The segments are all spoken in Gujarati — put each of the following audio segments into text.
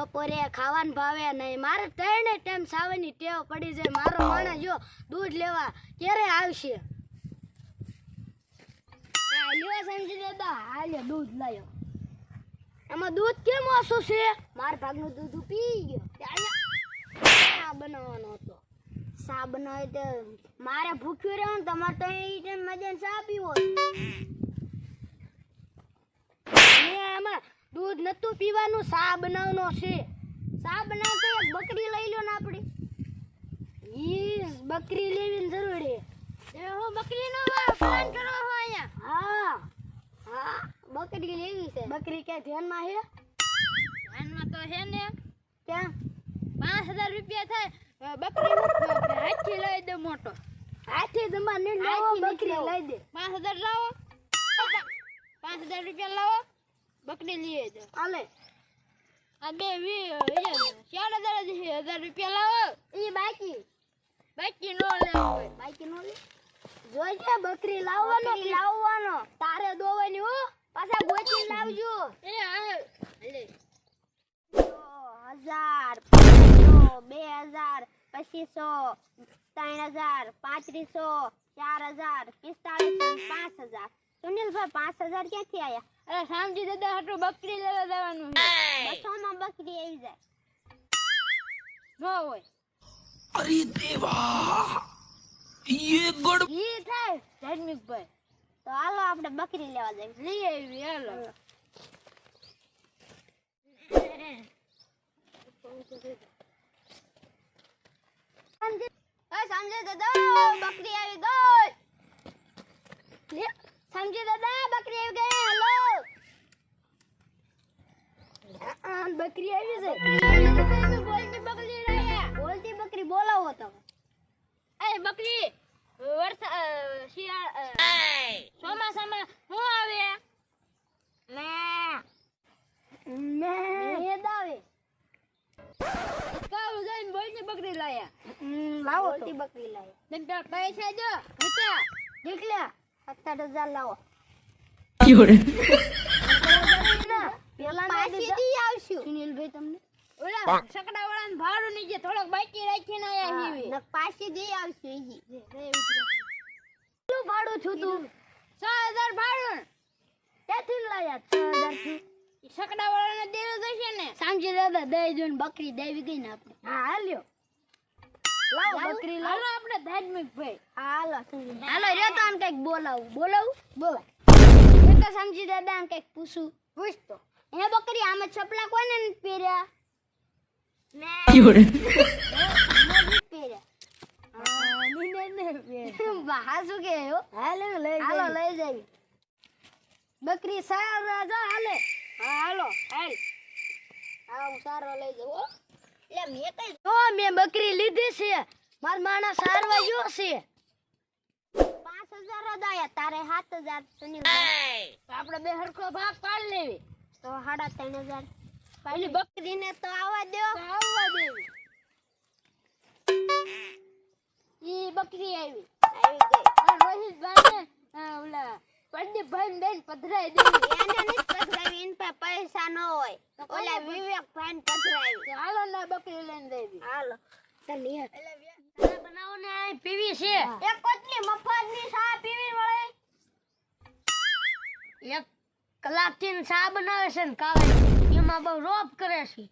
બપોરે ખાવાનું ભાવે નહીં. મારે ત્રણે ટાઈમ સાવાની ટેવ પડી જાય. મારો માણસ જો દૂધ લેવા ક્યારે આવશે? લ્યો સમજી દાદા, હાલ્યો દૂધ લાયો. એમાં દૂધ કેમ ઓછું છે? માર ભાગનું દૂધ પી ગયો. ચા બનાવવાનો હતો. ચા બનાવે તો મારે ભૂખ્યું રહેવું, તમારે તો મજા ચા પીવો. આમાં દૂધ નતું પીવાનું, ચા બનાવવાનો છે. ચા બનાવતો એક બકરી લઈ લો ને આપણે. બકરી લેવી જરૂરી. બકરીનો પ્લાન કરો છો અહીંયા? હા હા, બકરી લેવી છે. બકરી ક્યાં ધ્યાનમાં છે? ધ્યાનમાં તો છે ને. ક્યાં? 5000 રૂપિયા થાય. બકરી હાથી લઈ દે મોટો. હાથી તમારે લાવો, બકરી લઈ દે. 5000 લાવો, 5000 રૂપિયા લાવો, બકરી લઈ દે. હાલે આ બે 4000 રૂપિયા લાવો. એ બાકી નો લેવો હોય. બાકી નો લે. જોઈજે બકરી લાવવાનો તારે દોવાની હો. પાછા ગોચી લાવજો. એ લે 1000 500 2000 3000 3500 4000 4500 5000. સુનિલભાઈ 5000 ક્યાંથી આયા? અરે શામજી દાદા હાટુ બકરી લેવા જવાનું છે. 200 માં બકરી આવી જાય. નો હોય. अरे देवा, ये गुड ઈ થાય ધાર્મિકભાઈ. તો હાલો આપણે બકરી લેવા જઈએ. લઈ આવી હાલો. સમજે દાદા બકરી આવી ગઈ. સમજે દાદા બકરી આવી ગઈ. હાલો બકરી આવી છે. બોલતી બકરી લાયા. બોલતી બકરી બોલાવો તમે. એ બકરી ચોમાસામાં શું આવે? મેદ આવે. કાળું જઈને બોલતી બકરી લાયા. લાવો બોલતી બકરી લાયા. નંતર પૈસા દો. કેટલા? કેટલા? 7000 લાવો. પેલા પાછી દી આવશું સુનિલભાઈ તમને. ઓલા સકડા વાળાને ભાડું નીચે થોડોક બાકી રાખીને આયા હીવી. ન પાછી દી આવશું ઈ. કેટલું ભાડું છું તું? 6000 ભાડું. ક્યાંથી લાયા 6000 થી? સકડા વાળાને દેવું જશે ને. સાંજે દાદા દઈ જોઈને બકરી દેવી ગઈ ને આપણે. હા હાલ્યો. લાવો બકરી લાવો આપણે ધાર્મિકભાઈ. હાલો હાલો રે તો આમ કઈક બોલાવું. બોલ. એ તો સમજી દાદા આમ કઈક પૂછું. પૂછ તો. એ બકરી આમ ચપલા કોને ન પહેર્યા? ને પહેર્યા. હાસુ કે હાલો લઈ જાય. બકરી સારા જા હાલે. હા હાલો હાલ. હા હું સારો લઈ જાઉં. એટલે મેં બકરી લીધી છે. માર માણા સારવા ગયો છે. 5000 અદાયા તારે 7000 સુનિલભાઈ. તો આપણે બે હરખો ભાગ પાડી લેવી. તો 3500 પેલી બકરીને તો આવવા દો. દેવી. ઈ બકરી આવી ગઈ. રોહિતભાઈ ને ઓલા પ્રદીપભાઈ બેન પધરાઈ દેવી. એને નથી પધરાવી. એન પાસે પૈસા ન હોય. ઓલા વિવેકભાઈ ને પધરાવી. હાલો ના બકરી લઈને દેવી. હાલો તને બનાવો ને પીવી છે. એક કોટલી મફતની ચા પીવી મળે. એક કલાકથી ચા બનાવે છે ને કાવે એમાં બહુ રોપ કરે છે.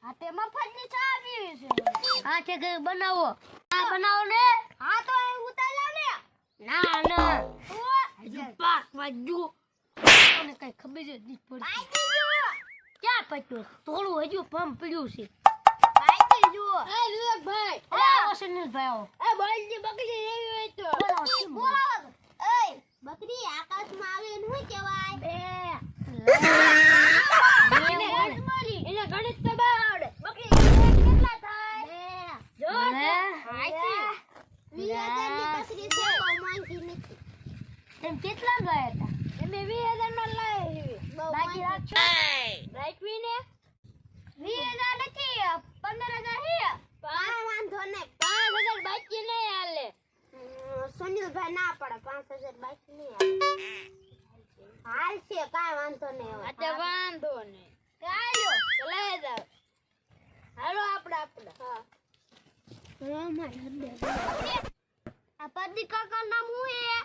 હા તે મફતની ચા પીવી છે. હા તે કઈ બનાવો. આ બનાવો ને. હા તો ઉતારી લાવ ને. ના હજુ પાક વાજુ મને કઈ ખબર જ નથી પડતી. ક્યાં પટ્યું? થોડું હજુ પંપ પડ્યું છે. ભાઈ આવો સુનિલભાઈ આવો. એ બોલજી બકરી લેવી હોય તો બોલાવો. એ બકરી આકાશમાં આવે એને શું કહેવાય? એને ગણિત તો આવડે. બકરી કેટલા થાય? જો 20000 ની બકરી છે. માંગી નથી. એમ કેટલા લાયા હતા? એમે 20000 માં લાવી. બાકી રાખજો. રાખવી ને 20000 નથી 15000 છે. વાંધો નહીં. 5000 બાકી નહીં હાલે. સુનિલભાઈ ના પડે. 5000 બાકી નહીં હાલે. હાલ છે કાઈ વાંધો નહીં. વાંધો નહીં. ચાલો લઈ જાવ. હાલો આપણે હા આ પતિ કાકા નામ હું હે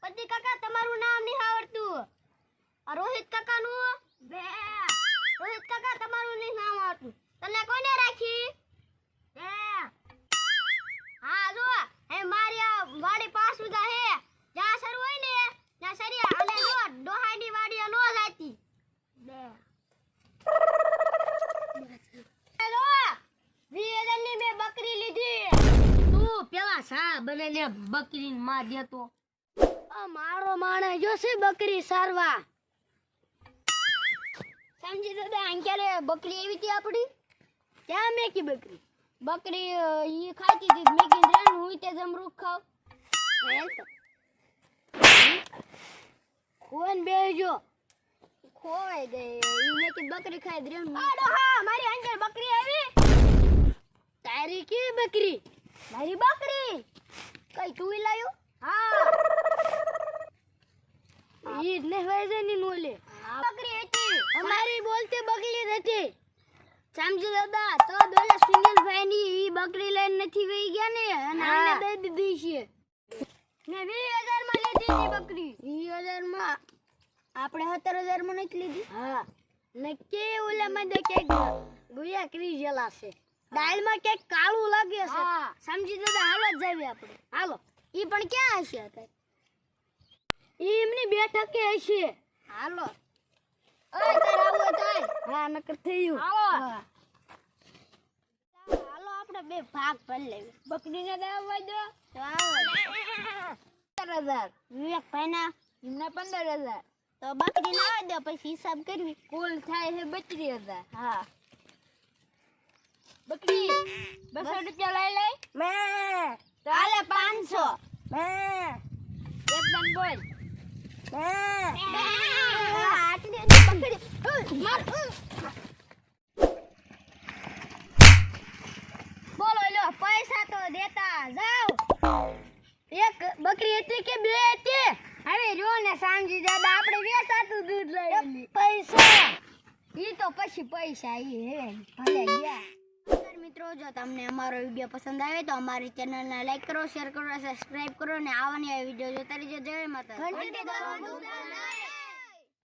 પતિ કાકા તમારું નામ નહીં આવડતું આ રોહિત કાકા નું બે રોહિત કાકા તમારું નહીં નામ આવડતું તને કોને રાખી બે હા જો હે મારી આ વાડી 5 વીઘા હે જ્યાં સર હોય ને ત્યાં સરિયા અને જો ડોહાની વાડી નો જાતી બે હેલો 20,000 ની મે બકરી લીધી તું પેલા સા બનેને બકરીને માં દેતો આ મારો માણે જોશે બકરી સારવા સમજી દાદા અંકેલે બકરી એવી હતી આપડી ક્યાં મેકી બકરી બકરી ઈ ખાતી હતી મેકી રેન હું તે જમરૂખ ખાવ હેલ તો કોણ બેજો ખોવાઈ ગઈ ઈ મેકી બકરી ખાઈ રેન આડો હા મારી અંકેલ બકરી આવી તારી કે બકરી મારી બકરી કઈ તું લાયો હા ઈ ને વેજની નોલે બકરી હતી અમારી બોલતી બકરી હતી સમજી દાદા તો દોલા સુનિલભાઈ ની ઈ બકરી લઈને નથી વઈ ગયા ને અને આને દઈ દીધી છે ને 20,000 માં લીધી ની બકરી 20,000 માં આપણે 17,000 માં નથી લીધી હા ને કે ઓલા માં દે કે ગુયા કરી જેલા છે દાળ માં કે કાળું લાગે છે સમજી દાદા હાલો જ જાવી આપણે હાલો ઈ પણ ક્યાં હશે અત્યારે ઈ એમની બેઠકે હશે હાલો ઓય તાર આવો થાય હા નકર થયું હાલો હાલો આપણે બે ભાગ ભરી લેવી બકરીને દાવવા દો તો આવો 15,000 વિવેક ભાઈના એમને 15,000 તો બકરી ના દો પછી હિસાબ કરવી કુલ થાય છે 32,000 હા બકરી 200 રૂપિયા લઈ મે તો હાલે 500 મે એકદમ બોલ બોલો લો પૈસા તો દેતા જાવ એક બકરી હતી કે બે હતી હવે જો ને સાંજી દાદા આપણે વેચાતું દૂધ લઈ પૈસા ઈ તો પછી પૈસા ઈ હે ભલે ગયા મિત્રો જો તમને અમારો વિડિયો પસંદ આવે તો અમારી ચેનલને લાઈક કરો શેર કરો સબસ્ક્રાઇબ કરો અને આવવાની વિડિયો જોતા રહેજો જય માતા